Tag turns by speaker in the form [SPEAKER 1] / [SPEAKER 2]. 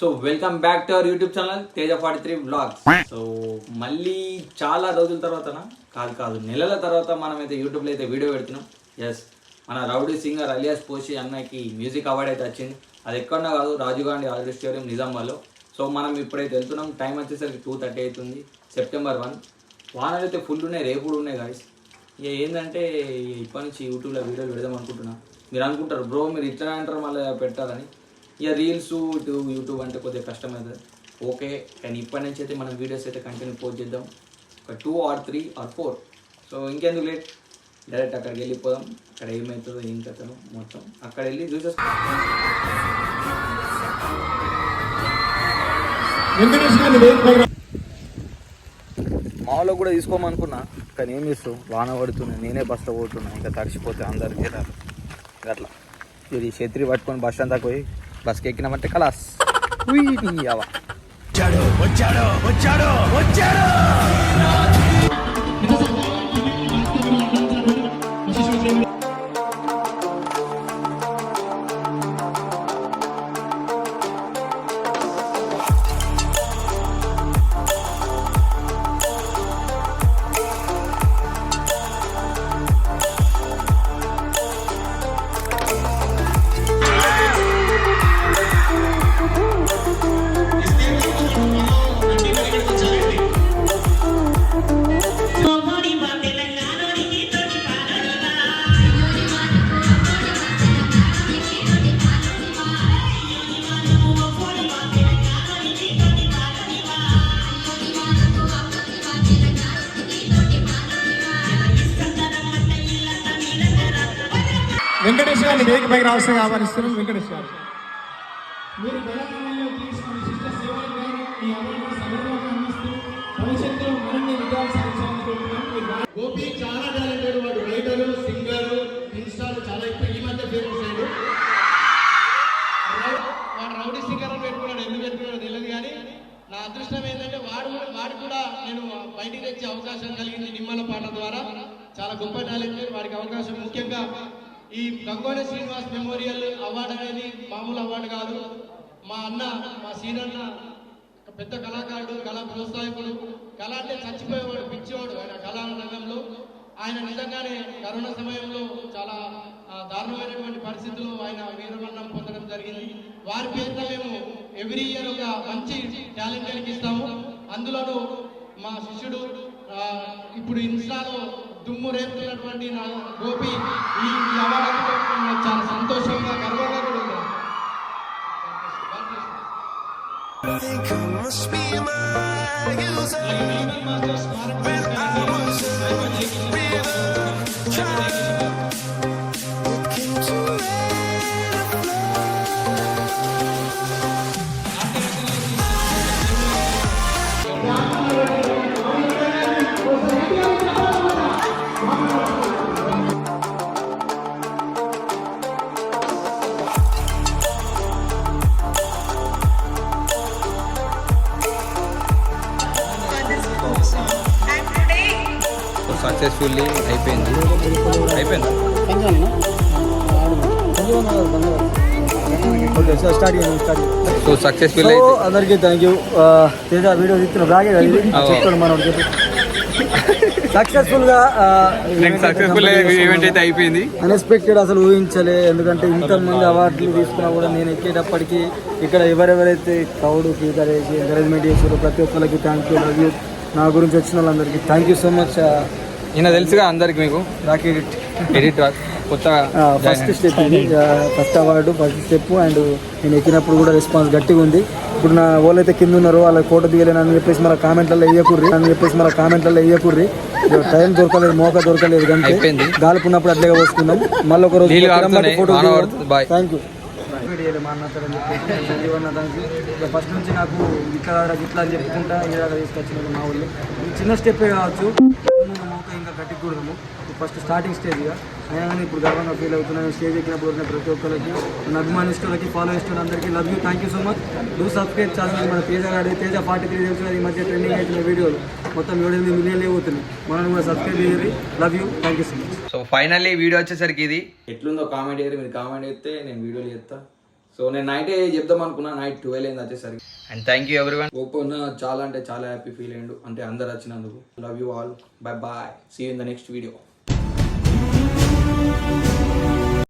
[SPEAKER 1] So welcome back to our YouTube channel తేజ43 vlogs. So మళ్ళీ చాలా రోజుల తర్వాత కాదు నెలల తర్వాత మనమైతే యూట్యూబ్లో అయితే వీడియో పెడుతున్నాం. ఎస్, మన రౌడీ సింగర్ అలియాస్ పోషి అన్నకి మ్యూజిక్ అవార్డ్ అయితే వచ్చింది. అది ఎక్కడన్నా కాదు, రాజీవ్ గాంధీ ఆడిటోరియం నిజామాబాద్లో. సో మనం ఇప్పుడైతే వెళ్తున్నాం. టైం వచ్చేసరికి 2:30 అవుతుంది. సెప్టెంబర్ 1. వానలు అయితే ఫుల్ ఉన్నాయి, రేపు కూడా ఉన్నాయి గాయస్. ఇక ఏంటంటే ఇప్పటి నుంచి యూట్యూబ్లో వీడియోలు పెడదాం అనుకుంటున్నా. మీరు అనుకుంటారు బ్రో మీరు ఇట్లా అంటారు మళ్ళీ పెట్టాలని. ఇక రీల్స్ యూట్యూబ్ అంటే కొద్దిగా కష్టమవుతుంది, ఓకే. కానీ ఇప్పటి నుంచి అయితే మనం వీడియోస్ అయితే కంటిన్యూ పోస్ట్ చేద్దాం, ఒక 2 or 3 or 4. సో ఇంకెందుకు లేట్, డైరెక్ట్ అక్కడికి వెళ్ళిపోదాం. అక్కడ ఏమవుతుందో ఏం కథను మొత్తం అక్కడ వెళ్ళి చూసేస్తాం. మాలో కూడా తీసుకోమనుకున్నా, కానీ ఏం చేస్తావు, వాన పడుతున్నాయి, నేనే బస్సులో పోతున్నా, ఇంకా తడిచిపోతే అందరు జనాలు అట్లా. ఇది ఛత్రి పట్టుకొని బస్ అంతా పోయి బస్కి ఎక్కినామంటే కలాస్.
[SPEAKER 2] వెంకటేష్ గారిని వేదిక పైకి రావాల్సిందిగా ఆహ్వానిస్తున్నాం. వెంకటేష్ గారు మీరు తెలంగాణలో తీసుకున్న విశిష్ట సేవలు గారు ఈ అవార్డును సగర్వంగా అందిస్తూ భవిష్యత్తులో మరిన్ని విజయాలు సాధించాలని కోరుతున్నాం. గోపి చాలా టాలెంటెడ్ వాడు, రైటరు, సింగరు, ఇన్స్టాలో చాలా ఎక్కువ ఈ మధ్య ఫేమస్ అయ్యాడు. వాడు రౌడీ సింగర్ అని పెట్టుకున్నాడు, ఎందుకు పెట్టుకున్నాడో తెలియదు. కానీ నా అదృష్టం ఏంటంటే వాడు కూడా నేను బయటికి తెచ్చే అవకాశం కలిగింది నిమ్మల పాట ద్వారా. చాలా గొప్ప టాలెంటెడ్, వాడికి అవకాశం ముఖ్యంగా ఈ గంగోళ శ్రీనివాస్ మెమోరియల్ అవార్డు అనేది మామూలు అవార్డు కాదు. మా అన్న, మా సీనన్న పెద్ద కళాకారుడు, కళా ప్రోత్సాహకుడు. కళ అంటే చచ్చిపోయేవాడు, పిచ్చేవాడు ఆయన కళా రంగంలో. ఆయన నిజంగానే కరోనా సమయంలో చాలా దారుణమైనటువంటి పరిస్థితుల్లో ఆయన వీరమరణం పొందడం జరిగింది. వారి పేరుతో మేము ఎవ్రీ ఇయర్ ఒక మంచి టాలెంట్ ఇస్తాము. అందులోనూ మా శిష్యుడు ఇప్పుడు ఇన్స్టాలో దుమ్ము రేపుతున్నటువంటి నా గోపి ఈ అవార్డు చాలా సంతోషంగా, గర్వంగా కూడా ఉంది.
[SPEAKER 1] సక్సెస్ఫుల్లీ అయిపోయింది. సో సక్సెస్ఫుల్
[SPEAKER 3] అందరికీ థ్యాంక్ యూ. తేజ వీడియో తీస్తున్న బ్లాగే చెప్తాను మనం సక్సెస్ఫుల్
[SPEAKER 1] ఈవెంట్ అయితే అయిపోయింది.
[SPEAKER 3] అన్ఎక్స్పెక్టెడ్, అసలు ఊహించలే. ఎందుకంటే ఇంతమంది అవార్డులు తీసుకున్నా కూడా నేను ఎక్కేటప్పటికి ఇక్కడ ఎవరెవరైతే క్రౌడ్ చేసి ఎంకరేజ్మెంట్ చేశారో ప్రతి ఒక్కరికి థ్యాంక్ యూ, లవ్ యూ. నా గురించి వచ్చిన వాళ్ళందరికీ థ్యాంక్ యూ సో మచ్.
[SPEAKER 1] ఈయన తెలుసుగా అందరికి, మీకు రాకీ ఎడిట్ కొత్తగా
[SPEAKER 3] ఫస్ట్ స్టెప్ ఇది, first award, first step. And నేను ఎక్కినప్పుడు కూడా రెస్పాన్స్ గట్టిగా ఉంది. ఇప్పుడు నా వాళ్ళైతే కింద ఉన్నారో వాళ్ళ ఫోటో దిగలేను అని చెప్పేసి మన కామెంట్లలో వేయకుర్రి. టైం దొరకలేదు, మోక దొరకలేదు, కంటే గాలుపున్నప్పుడు అట్లే పోసుకున్నాం. మళ్ళీ ఒక రోజు ఫోటో. Thank you. మా అన్న ఫస్ట్ నుంచి నాకు ఇట్లా అని చెప్పుకుంటా ఇలా తీసుకొచ్చినారు మా ఊళ్ళో. చిన్న స్టెప్పే కావచ్చు, ఇంకా గట్టి కూడము. ఫస్ట్ స్టార్టింగ్ స్టేజ్గా అయినా కానీ ఇప్పుడు గర్వంగా ఫీల్ అవుతున్నాను. స్టేజ్ ఎక్కినప్పుడు వచ్చిన ప్రతి ఒక్కరికి, నన్ను అభిమానిస్తులకి, ఫాలో చేస్తున్న అందరికీ love you, thank you so much. Do subscribe channel. మన తేజ43 తెలుసు, ఈ మధ్య ట్రెండింగ్ అవుతున్న వీడియోలు మొత్తం 7 మిలియన్లు అవుతున్నాయి. మనం కూడా సబ్స్క్రైబ్ చేయాలి. Love you, thank you so much.
[SPEAKER 1] So finally video వచ్చేసరికి ఇది ఎట్లుందో కామెంట్ చేయరు. మీరు కామెంట్ చేస్తే నేను వీడియోలు చేస్తా. సో సో నేను నైటే చెప్దాం అనుకున్నా, నైట్ 12 అయింది వచ్చేసరికి. And thank you everyone. Open చాలా అంటే చాలా హ్యాపీ ఫీల్ అయ్యిండు, అంటే అందరు వచ్చినందుకు. Love you all, bye bye, see you in the next video.